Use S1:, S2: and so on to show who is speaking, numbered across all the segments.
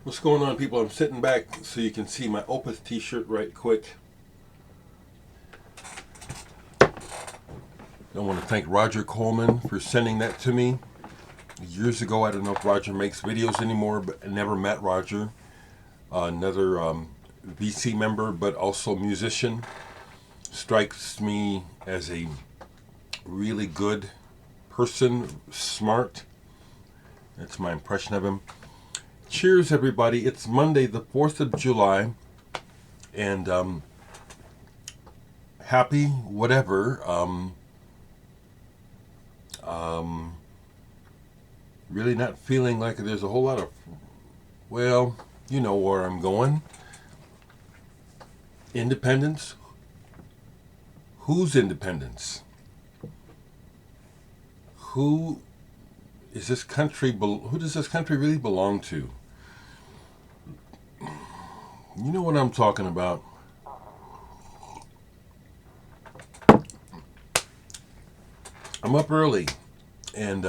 S1: What's going on, people? I'm sitting back so you can see my Opus t-shirt right quick. I want to thank Roger Coleman for sending that to me years ago. I don't know if Roger makes videos anymore, but I never met Roger. Another VC member, but also musician. Strikes me as a really good person, smart. That's my impression of him. Cheers, everybody. It's Monday, the 4th of July, and happy whatever. Really not feeling like there's a whole lot of, well, you know where I'm going. Independence? Whose independence? Who is this country? Who does this country really belong to? You know what I'm talking about. I'm up early, and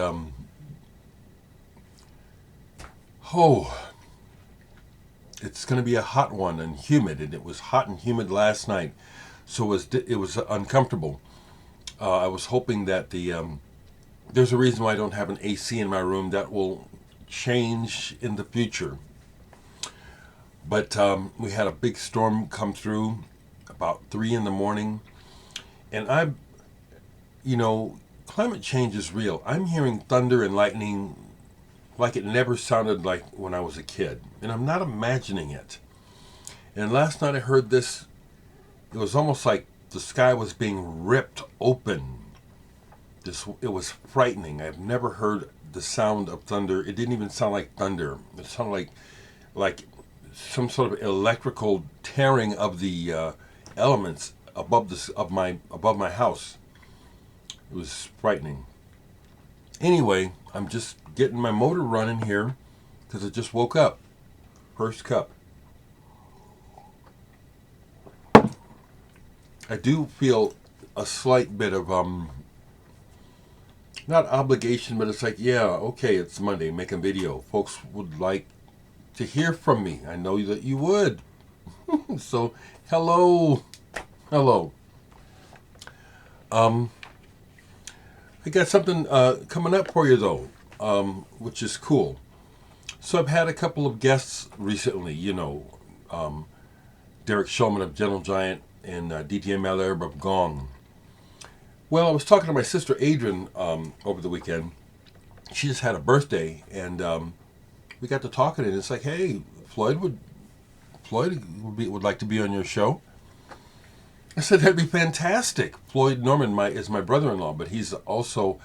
S1: it's going to be a hot one and humid, and it was hot and humid last night, so it was uncomfortable. I was hoping that there's a reason why I don't have an AC in my room. That will change in the future. But we had a big storm come through about 3 in the morning, and climate change is real. I'm hearing thunder and lightning like it never sounded like when I was a kid. And I'm not imagining it. And last night I heard this. It was almost like the sky was being ripped open. It was frightening. I've never heard the sound of thunder. It didn't even sound like thunder. It sounded like some sort of electrical tearing of the elements above my house. It was frightening. Anyway, I'm just getting my motor running here because I just woke up. First cup. I do feel a slight bit of not obligation, but it's like, yeah, okay, it's Monday, make a video. Folks would like to hear from me. I know that you would. So, hello. I got something coming up for you, though, which is cool. So I've had a couple of guests recently, Dereck Shulman of Gentle Giant and DTM Malherbe of Gong. Well, I was talking to my sister Adrian over the weekend. She just had a birthday, and we got to talking, and it's like, hey, Floyd would like to be on your show. I said, that'd be fantastic. Floyd Norman is my brother-in-law, but he's also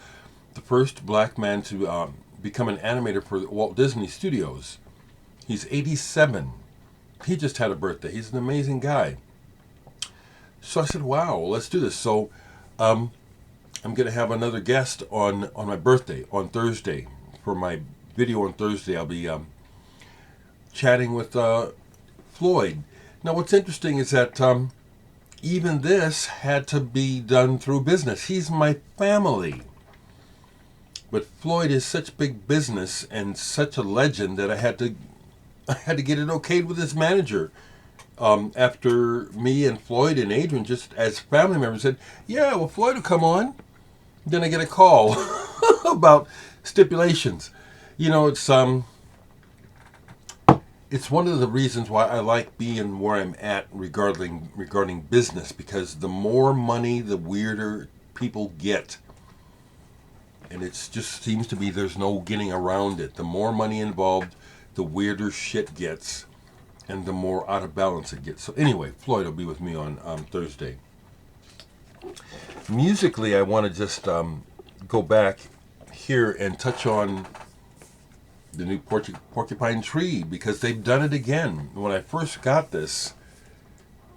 S1: the first black man to become an animator for Walt Disney Studios. He's 87. He just had a birthday. He's an amazing guy. So I said, wow, let's do this. So I'm going to have another guest on my birthday, on Thursday. For my video on Thursday, I'll be chatting with Floyd. Now, what's interesting is that even this had to be done through business. He's my family. But Floyd is such big business and such a legend that I had to get it okayed with his manager. After me and Floyd and Adrian, just as family members, said, yeah, well, Floyd will come on. Then I get a call about stipulations. It's one of the reasons why I like being where I'm at regarding business, because the more money, the weirder people get. And it just seems to be there's no getting around it. The more money involved, the weirder shit gets, and the more out of balance it gets. So anyway, Floyd will be with me on Thursday. Musically, I want to just go back here and touch on the new Porcupine Tree, because they've done it again. When I first got this,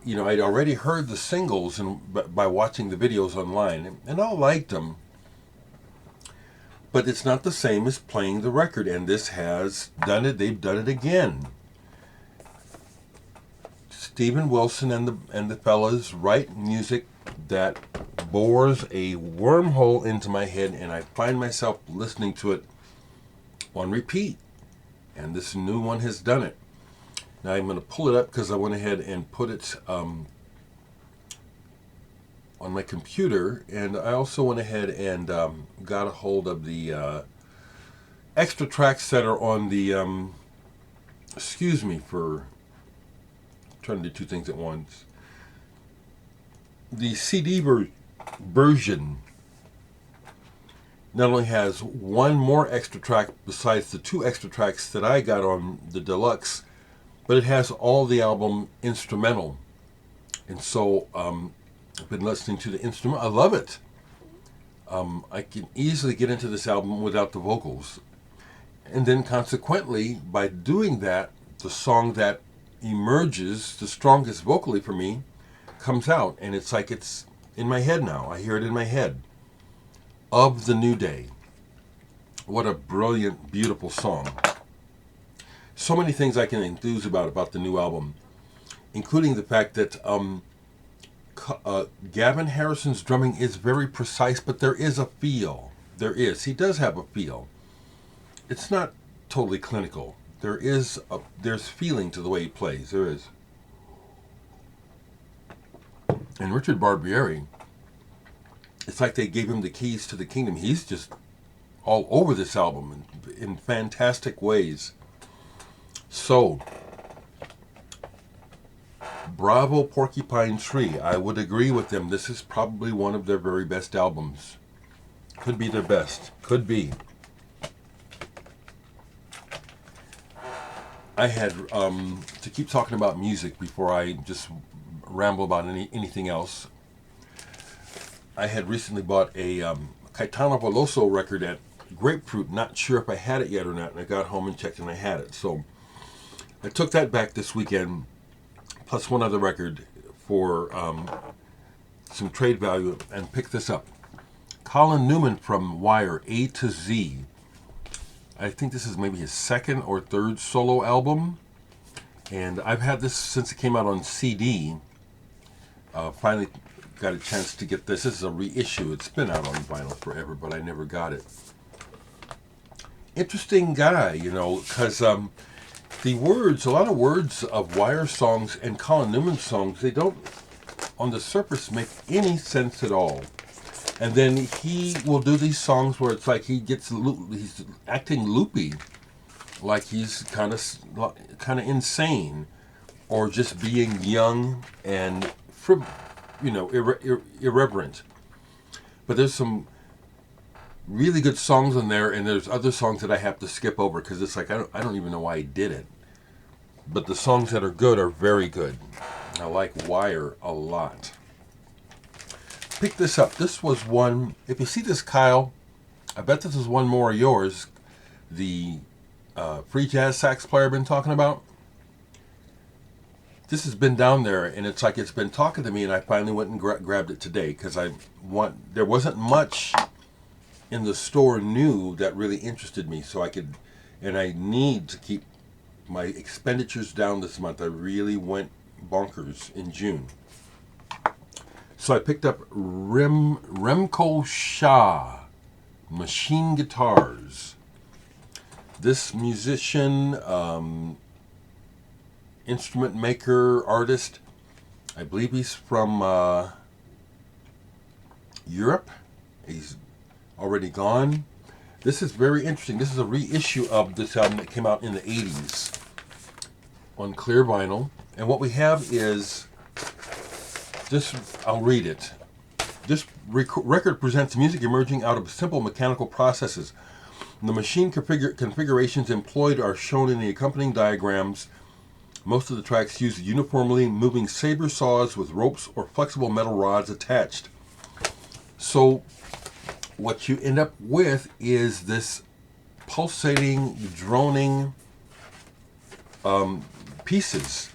S1: I'd already heard the singles by watching the videos online, and I liked them. But it's not the same as playing the record, and this has done it. They've done it again. Steven Wilson and the fellas write music that bores a wormhole into my head, and I find myself listening to it on repeat. And this new one has done it. Now I'm going to pull it up because I went ahead and put it on my computer, and I also went ahead and got a hold of the extra tracks that are on the excuse me for trying to do two things at once. The CD version not only has one more extra track besides the two extra tracks that I got on the deluxe, but it has all the album instrumental. And so I've been listening to the instrument. I love it. I can easily get into this album without the vocals. And then consequently, by doing that, the song that emerges the strongest vocally for me comes out. And it's like it's in my head now. I hear it in my head. Of the New Day. What a brilliant, beautiful song. So many things I can enthuse about the new album, including the fact that Gavin Harrison's drumming is very precise, but there is a feel. There is. He does have a feel. It's not totally clinical. There's feeling to the way he plays. There is. And Richard Barbieri, it's like they gave him the keys to the kingdom. He's just all over this album in fantastic ways. So, bravo Porcupine Tree. I would agree with them. This is probably one of their very best albums. Could be their best. Could be. I had to keep talking about music before I just ramble about anything else. I had recently bought a Caetano Veloso record at Grapefruit. Not sure if I had it yet or not. And I got home and checked and I had it. So I took that back this weekend, plus one other record for some trade value, and picked this up. Colin Newman from Wire, A to Z. I think this is maybe his second or third solo album. And I've had this since it came out on CD. Finally got a chance to get this. This is a reissue. It's been out on vinyl forever, but I never got it. Interesting guy, because the words, a lot of words of Wire songs and Colin Newman songs, they don't, on the surface, make any sense at all. And then he will do these songs where it's like he's acting loopy, like he's kind of insane, or just being young and irreverent. But there's some really good songs in there, and there's other songs that I have to skip over because it's like I don't even know why he did it. But the songs that are good are very good. I like Wire a lot. Pick this up. This was one. If you see this, Kyle, I bet this is one more of yours. The free jazz sax player I've been talking about. This has been down there, and it's like it's been talking to me, and I finally went and grabbed it today because there wasn't much in the store new that really interested me, so I need to keep my expenditures down this month. I really went bonkers in June. So I picked up Remko Scha, Machine Guitars. This musician, instrument maker, artist, I believe he's from Europe. He's already gone. This is very interesting. This is a reissue of this album that came out in the 80s on clear vinyl. And what we have is this, I'll read it. This record presents music emerging out of simple mechanical processes. The machine configurations employed are shown in the accompanying diagrams. Most of the tracks use uniformly moving saber saws with ropes or flexible metal rods attached. So what you end up with is this pulsating, droning pieces.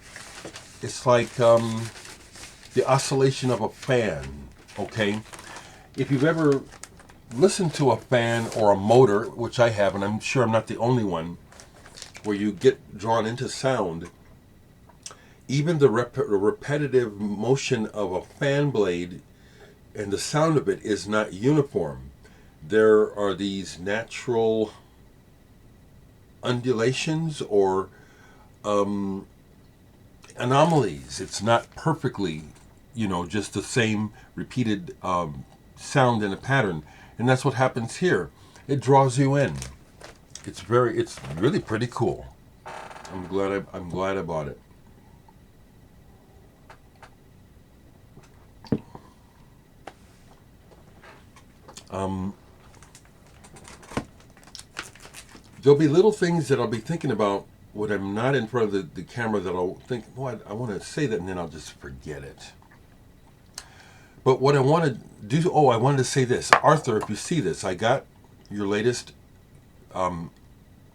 S1: It's like the oscillation of a fan, okay? If you've ever listened to a fan or a motor, which I have, and I'm sure I'm not the only one, where you get drawn into sound, even the repetitive motion of a fan blade and the sound of it is not uniform. There are these natural undulations or anomalies. It's not perfectly, just the same repeated sound in a pattern. And that's what happens here. It draws you in. It's really pretty cool. I'm glad I bought it. There'll be little things that I'll be thinking about when I'm not in front of the camera that I'll think, I want to say that, and then I'll just forget it. But what I want to do, I wanted to say this. Arthur, if you see this, I got your latest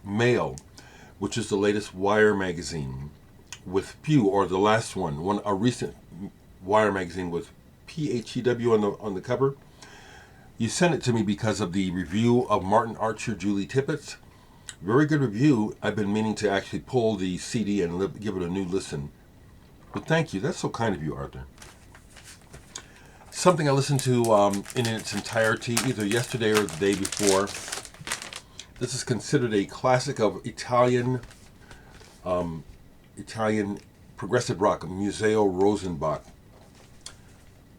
S1: mail, which is the latest Wire magazine with Pew, or the last one, a recent Wire magazine with PHEW on the cover. You sent it to me because of the review of Martin Archer, Julie Tippett's. Very good review. I've been meaning to actually pull the CD and give it a new listen. But thank you. That's so kind of you, Arthur. Something I listened to in its entirety, either yesterday or the day before. This is considered a classic of Italian progressive rock, Museo Rosenbach.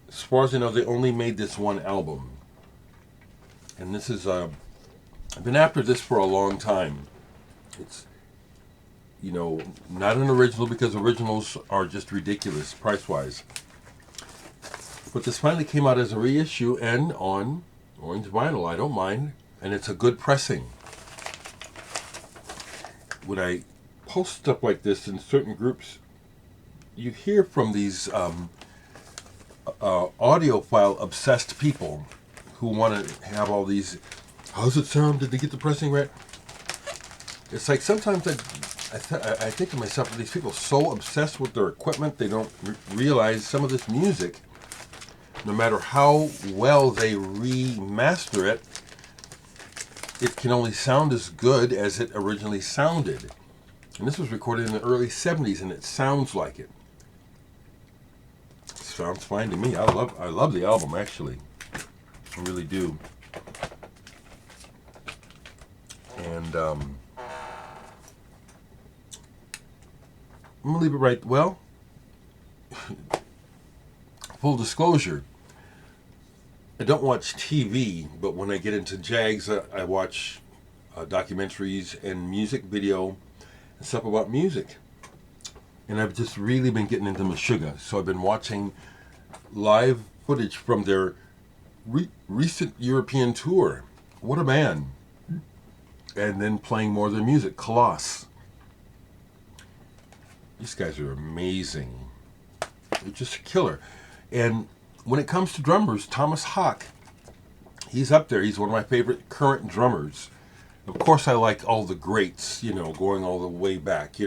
S1: As far as I know, they only made this one album. And this is, I've been after this for a long time. It's, not an original because originals are just ridiculous price-wise. But this finally came out as a reissue and on orange vinyl. I don't mind. And it's a good pressing. When I post stuff like this in certain groups, you hear from these audiophile obsessed people who want to have all these, how's it sound? Did they get the pressing right? It's like sometimes I think to myself, these people are so obsessed with their equipment, they don't realize some of this music, no matter how well they remaster it, it can only sound as good as it originally sounded. And this was recorded in the early 70s, and it sounds like it. Sounds fine to me. I love the album, actually. I really do. And I'm going to leave it right. Well, full disclosure, I don't watch TV, but when I get into JAGs, I watch documentaries and music video and stuff about music. And I've just really been getting into Meshuggah. So I've been watching live footage from their recent European tour. What a band. And then playing more of their music. Koloss. These guys are amazing. They're just killer. And when it comes to drummers, Thomas Hawk, he's up there. He's one of my favorite current drummers. Of course, I like all the greats, going all the way back,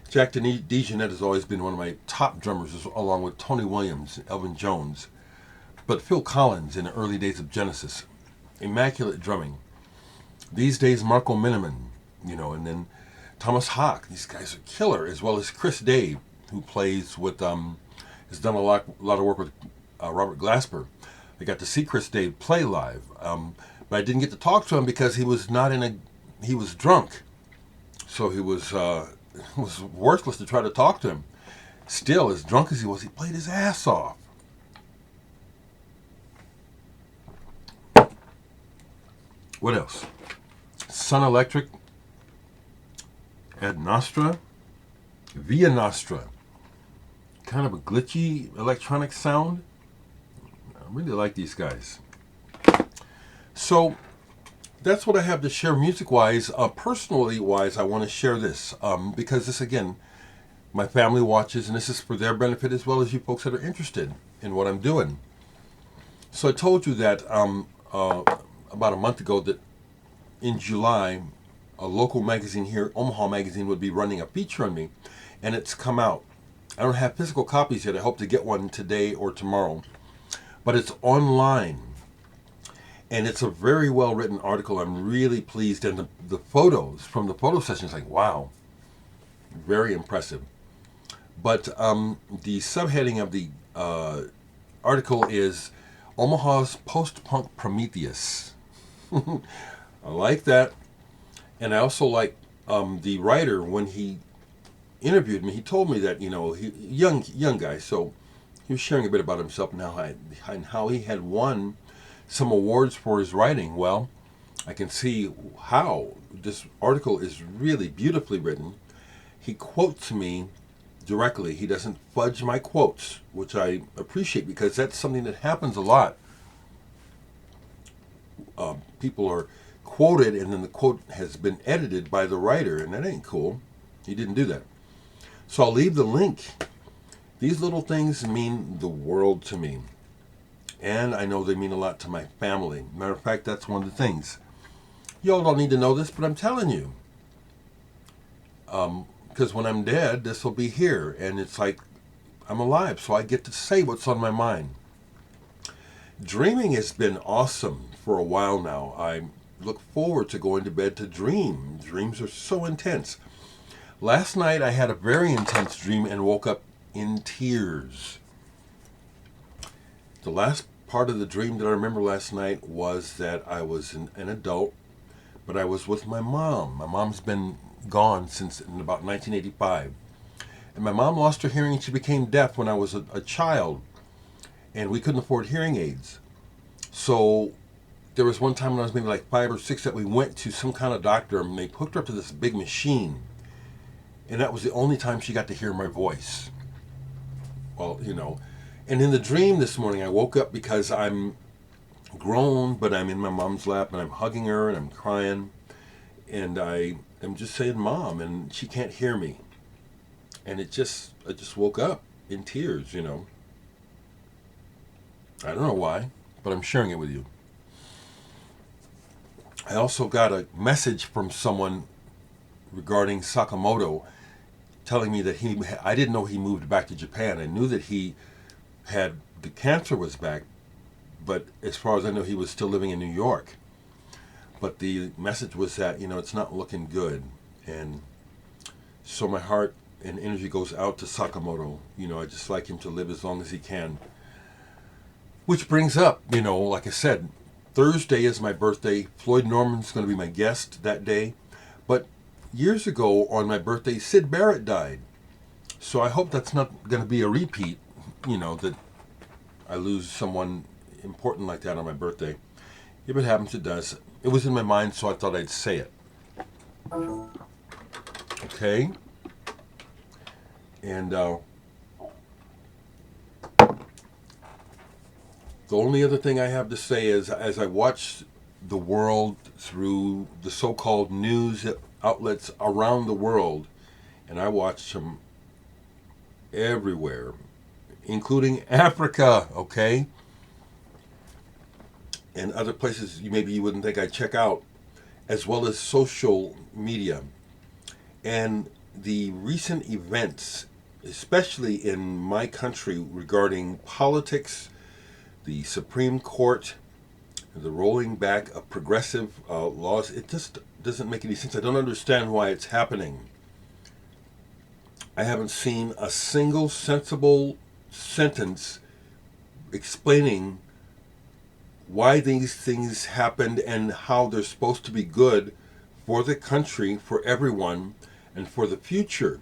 S1: Jack DeJohnette has always been one of my top drummers, along with Tony Williams and Elvin Jones. But Phil Collins in the early days of Genesis, immaculate drumming. These days, Marco Miniman, and then Thomas Hawk. These guys are killer, as well as Chris Day, who plays with, has done a lot of work with Robert Glasper. I got to see Chris Day play live, but I didn't get to talk to him because he was he was drunk. So it was worthless to try to talk to him. Still, as drunk as he was, he played his ass off. What else? Sun Electric at Nostra, Via Nostra. Kind of a glitchy electronic sound. I really like these guys. So that's what I have to share music-wise. Personally wise, I want to share this because this, again, my family watches, and this is for their benefit as well as you folks that are interested in what I'm doing. So I told you that about a month ago that in July, a local magazine here, Omaha Magazine, would be running a feature on me, and it's come out. I don't have physical copies yet. I hope to get one today or tomorrow, but it's online, and it's a very well written article. I'm really pleased, and the photos from the photo session is like, wow, very impressive. But the subheading of the article is Omaha's Post-Punk Prometheus. I like that. And I also like the writer when he interviewed me, he told me that, he young guy, so he was sharing a bit about himself and how he had won some awards for his writing. Well, I can see how this article is really beautifully written. He quotes me directly. He doesn't fudge my quotes, which I appreciate because that's something that happens a lot. People are quoted and then the quote has been edited by the writer, and that ain't cool. He didn't do that. So I'll leave the link. These little things mean the world to me. And I know they mean a lot to my family. Matter of fact, that's one of the things. Y'all don't need to know this, but I'm telling you. Because when I'm dead, this will be here. And it's like I'm alive, so I get to say what's on my mind. Dreaming has been awesome for a while now. I look forward to going to bed to dream. Dreams are so intense. Last night I had a very intense dream and woke up in tears. The last part of the dream that I remember last night was that I was an adult, but I was with my mom. My mom's been gone since in about 1985. And my mom lost her hearing. She became deaf when I was a child, and we couldn't afford hearing aids. So there was one time when I was maybe like 5 or 6 that we went to some kind of doctor, and they hooked her up to this big machine. And that was the only time she got to hear my voice. Well, And in the dream this morning, I woke up because I'm grown, but I'm in my mom's lap, and I'm hugging her, and I'm crying. And I am just saying, Mom, and she can't hear me. And I just woke up in tears, I don't know why, but I'm sharing it with you. I also got a message from someone regarding Sakamoto, telling me that I didn't know he moved back to Japan. I knew that he had, the cancer was back, but as far as I know, he was still living in New York. But the message was that, it's not looking good. And so my heart and energy goes out to Sakamoto. I just like him to live as long as he can. Which brings up, like I said, Thursday is my birthday. Floyd Norman's going to be my guest that day. But years ago on my birthday, Sid Barrett died. So I hope that's not going to be a repeat, that I lose someone important like that on my birthday. If it happens, it does. It was in my mind, so I thought I'd say it. Okay? And the only other thing I have to say is, as I watch the world through the so-called news outlets around the world, and I watch them everywhere, including Africa, okay? And other places maybe you wouldn't think I'd check out, as well as social media. And the recent events, especially in my country, regarding politics, the Supreme Court, the rolling back of progressive laws, it just doesn't make any sense. I don't understand why it's happening. I haven't seen a single sensible sentence explaining why these things happened and how they're supposed to be good for the country, for everyone, and for the future.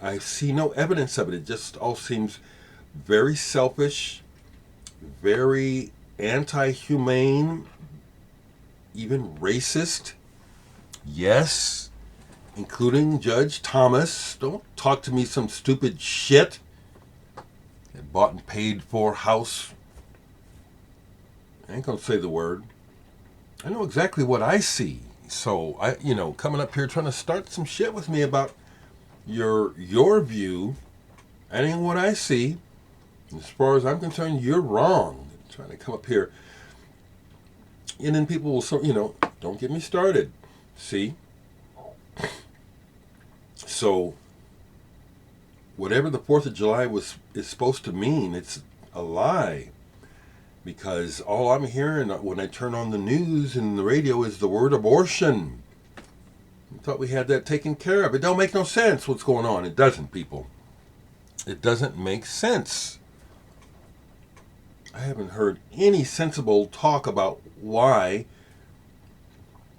S1: I see no evidence of it. It just all seems very selfish, very anti-humane, even racist. Yes, including Judge Thomas. Don't talk to me some stupid shit. That bought and paid for house. I ain't gonna say the word. I know exactly what I see. So coming up here trying to start some shit with me about your view, that ain't what I see. As far as I'm concerned, you're wrong. Trying to come up here, and then people will, don't get me started. See? So, whatever the 4th of July is supposed to mean, it's a lie. Because all I'm hearing when I turn on the news and the radio is the word abortion. I thought we had that taken care of. It don't make no sense what's going on. It doesn't, people. It doesn't make sense. I haven't heard any sensible talk about why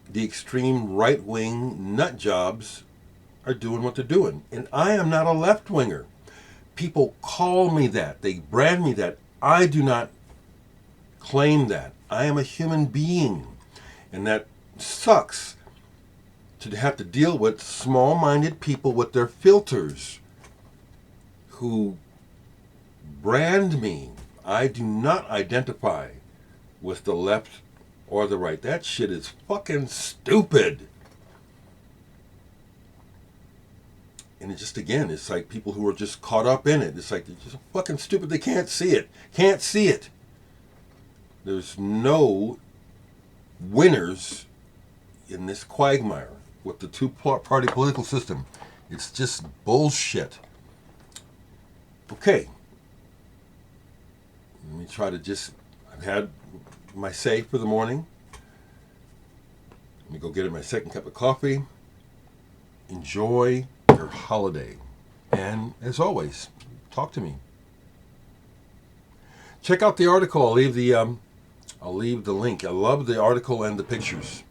S1: the extreme right-wing nut jobs are doing what they're doing. And I am not a left-winger. People call me that. They brand me that. I do not claim that. I am a human being. And that sucks to have to deal with small-minded people with their filters who brand me. I do not identify with the left or the right. That shit is fucking stupid. And it just, again, it's like people who are just caught up in it. It's like they're just fucking stupid. They can't see it. Can't see it. There's no winners in this quagmire with the two-party political system. It's just bullshit. Okay. Let me try to just... I've had my say for the morning. Let me go get my second cup of coffee. Enjoy your holiday. And as always, talk to me. Check out the article. I'll leave the link. I love the article and the pictures.